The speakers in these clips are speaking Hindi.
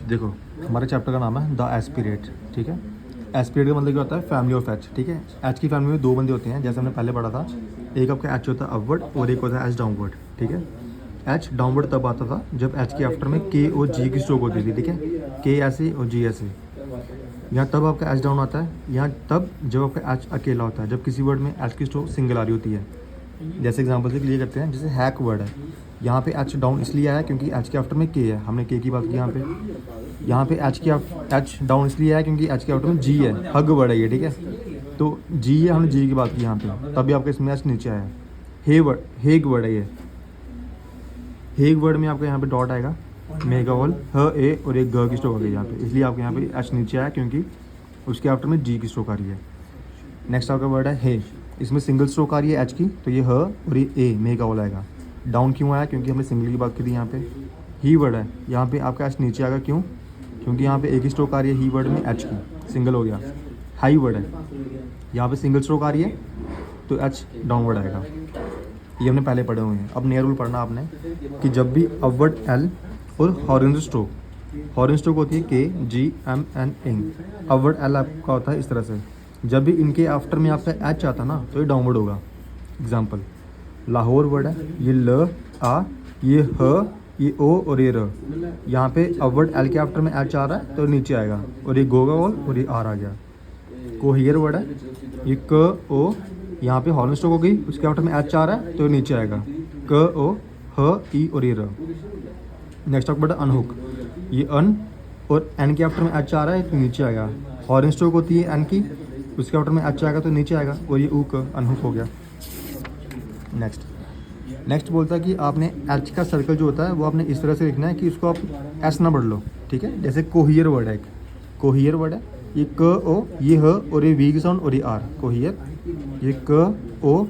देखो, हमारे चैप्टर का नाम है द एस्पिरेट, ठीक है। एस्पिरेट का मतलब क्या होता है, फैमिली ऑफ एच, ठीक है। एच की फैमिली में दो बंदे होते हैं, जैसे हमने पहले पढ़ा था। एक आपका एच होता है अपवर्ड और एक होता है एच डाउनवर्ड, ठीक है। एच डाउनवर्ड तब आता था जब एच के आफ्टर में के और जी की स्ट्रोक होती थी, ठीक है। के ऐसे और जी ऐसे। यहाँ तब आपका एच डाउन आता है, यहाँ तब जब आपका एच अकेला होता है, जब किसी वर्ड में एच की स्ट्रोक सिंगल आ रही होती है। जैसे एग्जांपल से क्लियर करते हैं, जैसे हैक वर्ड है, यहाँ पे एच डाउन इसलिए आया क्योंकि एच के आफ्टर में के है, हमने के की बात की यहाँ पे एच डाउन इसलिए आया क्योंकि एच के आफ्टर में जी है, हग वर्ड है ये, ठीक है। तो जी है, हमने जी की बात की यहाँ पे, तभी आपका इसमें एच नीचे आया। हेग वर्ड है ये। हेग वर्ड में आपका यहाँ पे डॉट आएगा, मेगावल ह ए और एक ग की स्ट्रोक आ गई यहाँ पे, इसलिए आपके यहाँ पे एच नीचे आया क्योंकि उसके आफ्टर में जी की स्ट्रोक आ रही है। नेक्स्ट आपका वर्ड है हे, इसमें सिंगल स्ट्रोक आ रही है एच की, तो ये ह और ये ए मेगावल आएगा। डाउन क्यों आया, क्योंकि हमने सिंगल की बात की थी यहाँ पे। ही वर्ड है, यहाँ पे आपका एच नीचे आएगा, क्यों, क्योंकि यहाँ पे एक ही स्ट्रोक आ रही है ही वर्ड में एच की, सिंगल हो गया। हाई वर्ड है, यहाँ पे सिंगल स्ट्रोक आ रही है तो एच डाउनवर्ड आएगा। ये हमने पहले पढ़े हुए हैं। अब नया रूल पढ़ना आपने कि जब भी अपवर्ड एल और हॉरिजॉन्टल स्ट्रोक, हॉरिजॉन्टल स्ट्रोक होती है के जी एम एन इंग, अपवर्ड एल आपका होता है इस तरह से। जब भी इनके आफ्टर में आपका एच आता ना तो ये डाउनवर्ड होगा। एग्जाम्पल, लाहौर वर्ड है, ये ल आ, ये ह, ये ओ और ये र। यहाँ पे अपवर्ड एल के आफ्टर में एच आ रहा है तो नीचे आएगा, और ये गोगा ओल और ये आर आ गया। कोहियर वर्ड है, ये क ओ, यहाँ पे हॉर्न स्ट्रोक हो गई, उसके आफ्टर में एच आ रहा है तो नीचे आएगा, क ओ ह ई और ये र। नेक्स्ट आपका वर्ड अनहुक, ये अन और एन के आफ्टर में एच आ रहा है तो नीचे आएगा। हॉर्न स्ट्रोक होती है एन की, उसके आफ्टर में एच आएगा तो नीचे आएगा, और ये ऊ क अनहुक हो गया। नेक्स्ट बोलता है कि आपने एच का सर्कल जो होता है वो आपने इस तरह से लिखना है कि उसको आप एस ना पढ़ लो, ठीक है। जैसे कोहियर वर्ड है, कोहियर वर्ड है, ये क ओ, ये ह और ये वी की साउंड और ये आर, कोहियर, ये क ओ।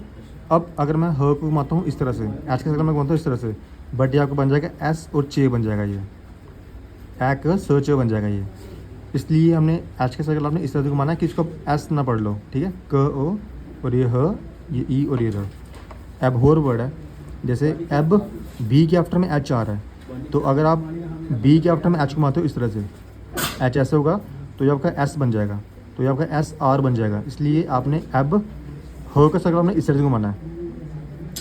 अब अगर मैं ह को घुमाता हूँ इस तरह से, एच का सर्कल मैं घुमाता हूँ इस तरह से, बट ये आपको बन जाएगा एस और चे बन जाएगा, ये एक स च बन जाएगा ये। इसलिए हमने एच का सर्कल आपने इस तरह से घुमाना है कि इसको एस ना पढ़ लो, ठीक है। क ओ और ये ह, ये ई और ये र। एबहोर वर्ड है, जैसे एब बी के आफ्टर में एच आ रहा है, तो अगर आप बी के आफ्टर में एच घुमाते हो इस तरह से, एच ऐसे होगा तो ये आपका एस बन जाएगा, तो ये आपका एस आर बन जाएगा। इसलिए आपने एब ह का सर्कल आपने इस तरह से घुमाना है,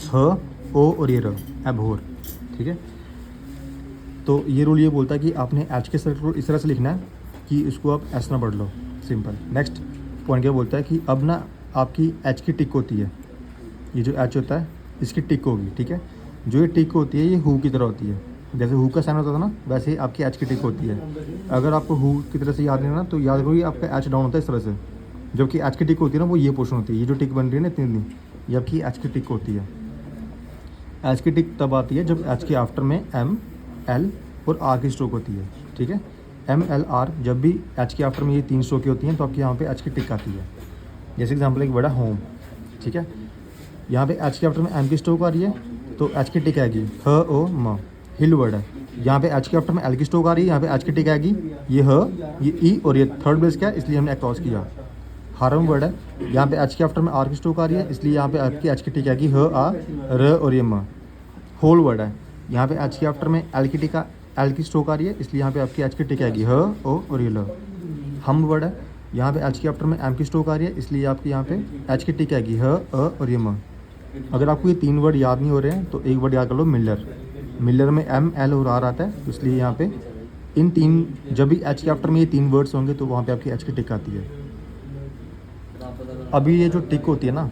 ह ओ और ये र, एबहोर, ठीक है। तो ये रूल ये बोलता है कि आपने एच के सर्कल को इस तरह से लिखना है कि इसको आप एस ना पढ़ लो, सिंपल। नेक्स्ट पॉइंट क्या बोलता है कि अब ना आपकी एच की टिक होती है, ये जो एच होता है इसकी टिक होगी, ठीक है। जो ये टिक होती है ये हु की तरह होती है, जैसे हु का साइन होता था ना, वैसे ही आपकी एच की टिक होती है। अगर आपको हु की तरह से याद नहीं है ना, तो याद रखो कि आपका एच डाउन होता है इस तरह से, जबकि एच की टिक होती है ना वो ये पोर्शन होती है, ये जो टिक बन रही है ना इतनी, ये आपकी एच की टिक होती है। एच की टिक तब आती है जब एच के आफ्टर में एम एल और आर की स्ट्रोक होती है, ठीक है। एम एल आर, जब भी एच के आफ्टर में ये तीन स्ट्रोकें होती हैं तो आपके यहाँ पे एच की टिक आती है। जैसे एग्जाम्पल एक वर्ड है होम, ठीक है। यहाँ पे एच के आफ्टर में एम की स्ट्रोक आ रही है तो एच की टिक आएगी, ह ओ म। हिल वर्ड है, यहाँ पे एच के आफ्टर में एल की स्ट्रोक आ रही है, यहाँ पे एच की टिक आएगी, ये ह, ये ई और ये थर्ड बेस क्या है, इसलिए हमने क्रॉस किया। हारम वर्ड है, यहाँ पे एच के आफ्टर में आर की स्ट्रोक आ रही है, इसलिए यहाँ पे आपकी एच की टिक आएगी, ह आ र और ये म। होल वर्ड है, यहाँ पे एच के आफ्टर में एल की टिक एल की स्ट्रोक आ रही है, इसलिए यहाँ पे आपकी एच की टिक आएगी, ह ओ और ये ल। हम वर्ड है, यहाँ पे एच के आफ्टर में एम की स्ट्रोक आ रही है, इसलिए आपकी यहाँ पे एच की टिक आएगी, ह अ और ये म। अगर आपको ये तीन वर्ड याद नहीं हो रहे हैं तो एक वर्ड याद कर लो, मिलर। मिलर में एम एल और आर आता है, तो इसलिए यहाँ पे इन तीन, जब भी एच के आफ्टर में ये तीन वर्ड्स होंगे तो वहाँ पे आपकी एच की टिक आती है। अभी ये जो टिक होती है ना,